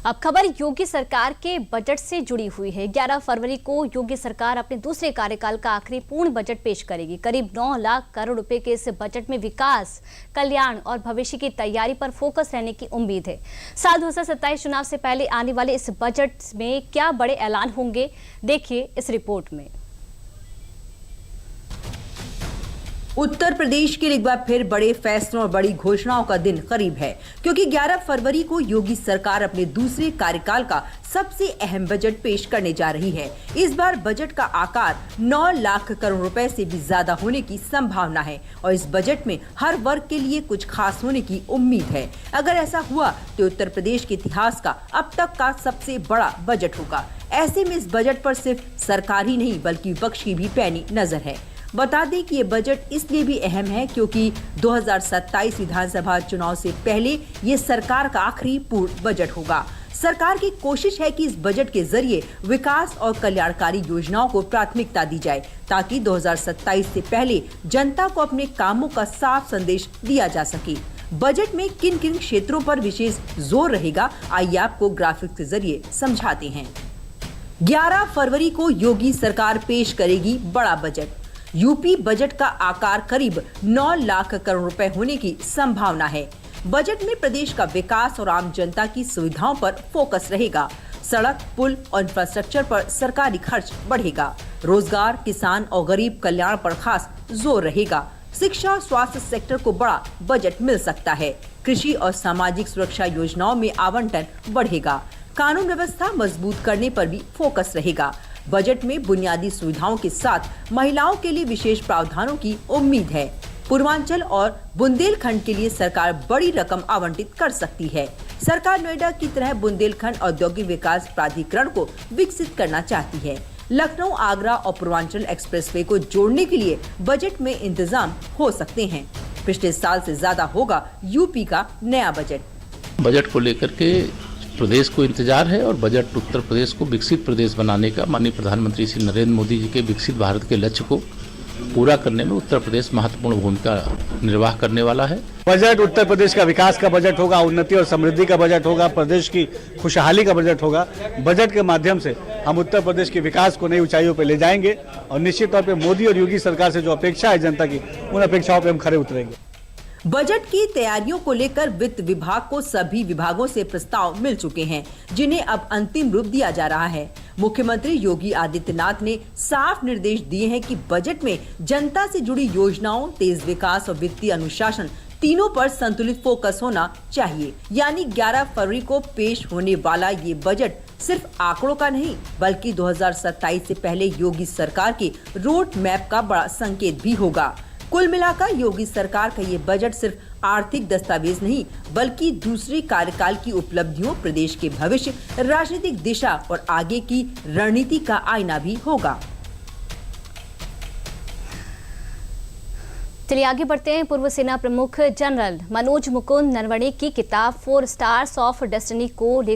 अब खबर योगी सरकार के बजट से जुड़ी हुई है। 11 फरवरी को योगी सरकार अपने दूसरे कार्यकाल का आखिरी पूर्ण बजट पेश करेगी। करीब 9 लाख करोड़ रुपए के इस बजट में विकास, कल्याण और भविष्य की तैयारी पर फोकस रहने की उम्मीद है। साल 2027 चुनाव से पहले आने वाले इस बजट में क्या बड़े ऐलान होंगे, देखिए इस रिपोर्ट में। उत्तर प्रदेश के लिए एक बार फिर बड़े फैसलों और बड़ी घोषणाओं का दिन करीब है, क्योंकि 11 फरवरी को योगी सरकार अपने दूसरे कार्यकाल का सबसे अहम बजट पेश करने जा रही है। इस बार बजट का आकार 9 लाख करोड़ रुपए से भी ज्यादा होने की संभावना है और इस बजट में हर वर्ग के लिए कुछ खास होने की उम्मीद है। अगर ऐसा हुआ तो उत्तर प्रदेश के इतिहास का अब तक का सबसे बड़ा बजट होगा। ऐसे में इस बजट पर सिर्फ सरकार ही नहीं बल्कि विपक्ष की भी पैनी नजर है। बता दें कि ये बजट इसलिए भी अहम है क्योंकि 2027 विधानसभा चुनाव से पहले ये सरकार का आखिरी पूर्ण बजट होगा। सरकार की कोशिश है कि इस बजट के जरिए विकास और कल्याणकारी योजनाओं को प्राथमिकता दी जाए, ताकि 2027 से पहले जनता को अपने कामों का साफ संदेश दिया जा सके। बजट में किन किन क्षेत्रों पर विशेष जोर रहेगा, आइए आपको ग्राफिक के जरिए समझाते हैं। 11 फरवरी को योगी सरकार पेश करेगी बड़ा बजट। यूपी बजट का आकार करीब 9 लाख करोड़ रुपए होने की संभावना है। बजट में प्रदेश का विकास और आम जनता की सुविधाओं पर फोकस रहेगा। सड़क, पुल और इंफ्रास्ट्रक्चर पर सरकारी खर्च बढ़ेगा। रोजगार, किसान और गरीब कल्याण पर खास जोर रहेगा। शिक्षा और स्वास्थ्य सेक्टर को बड़ा बजट मिल सकता है। कृषि और सामाजिक सुरक्षा योजनाओं में आवंटन बढ़ेगा। कानून व्यवस्था मजबूत करने पर भी फोकस रहेगा। बजट में बुनियादी सुविधाओं के साथ महिलाओं के लिए विशेष प्रावधानों की उम्मीद है। पूर्वांचल और बुंदेलखंड के लिए सरकार बड़ी रकम आवंटित कर सकती है। सरकार नोएडा की तरह बुंदेलखंड औद्योगिक विकास प्राधिकरण को विकसित करना चाहती है। लखनऊ, आगरा और पूर्वांचल एक्सप्रेसवे को जोड़ने के लिए बजट में इंतजाम हो सकते हैं। पिछले साल से ज्यादा होगा यूपी का नया बजट को लेकर के प्रदेश को इंतजार है और बजट उत्तर प्रदेश को विकसित प्रदेश बनाने का, माननीय प्रधानमंत्री श्री नरेंद्र मोदी जी के विकसित भारत के लक्ष्य को पूरा करने में उत्तर प्रदेश महत्वपूर्ण भूमिका निर्वाह करने वाला है। बजट उत्तर प्रदेश का विकास का बजट होगा, उन्नति और समृद्धि का बजट होगा, प्रदेश की खुशहाली का बजट होगा। बजट के माध्यम से हम उत्तर प्रदेश के विकास को नई ऊंचाइयों पर ले जाएंगे और निश्चित तौर पर मोदी और योगी सरकार से जो अपेक्षा है जनता की, उन अपेक्षाओं पर हम खरे उतरेंगे। बजट की तैयारियों को लेकर वित्त विभाग को सभी विभागों से प्रस्ताव मिल चुके हैं, जिन्हें अब अंतिम रूप दिया जा रहा है। मुख्यमंत्री योगी आदित्यनाथ ने साफ निर्देश दिए हैं कि बजट में जनता से जुड़ी योजनाओं, तेज विकास और वित्तीय अनुशासन तीनों पर संतुलित फोकस होना चाहिए। यानी 11 फरवरी को पेश होने वाला ये बजट सिर्फ आंकड़ों का नहीं बल्कि 2027 से पहले योगी सरकार के रोड मैप का बड़ा संकेत भी होगा। कुल मिलाकर योगी सरकार का ये बजट सिर्फ आर्थिक दस्तावेज नहीं बल्कि दूसरे कार्यकाल की उपलब्धियों, प्रदेश के भविष्य, राजनीतिक दिशा और आगे की रणनीति का आईना भी होगा। चलिए आगे बढ़ते हैं। पूर्व सेना प्रमुख जनरल मनोज मुकुंद नरवणे की किताब 4 स्टार्स ऑफ डेस्टिनी को लेकर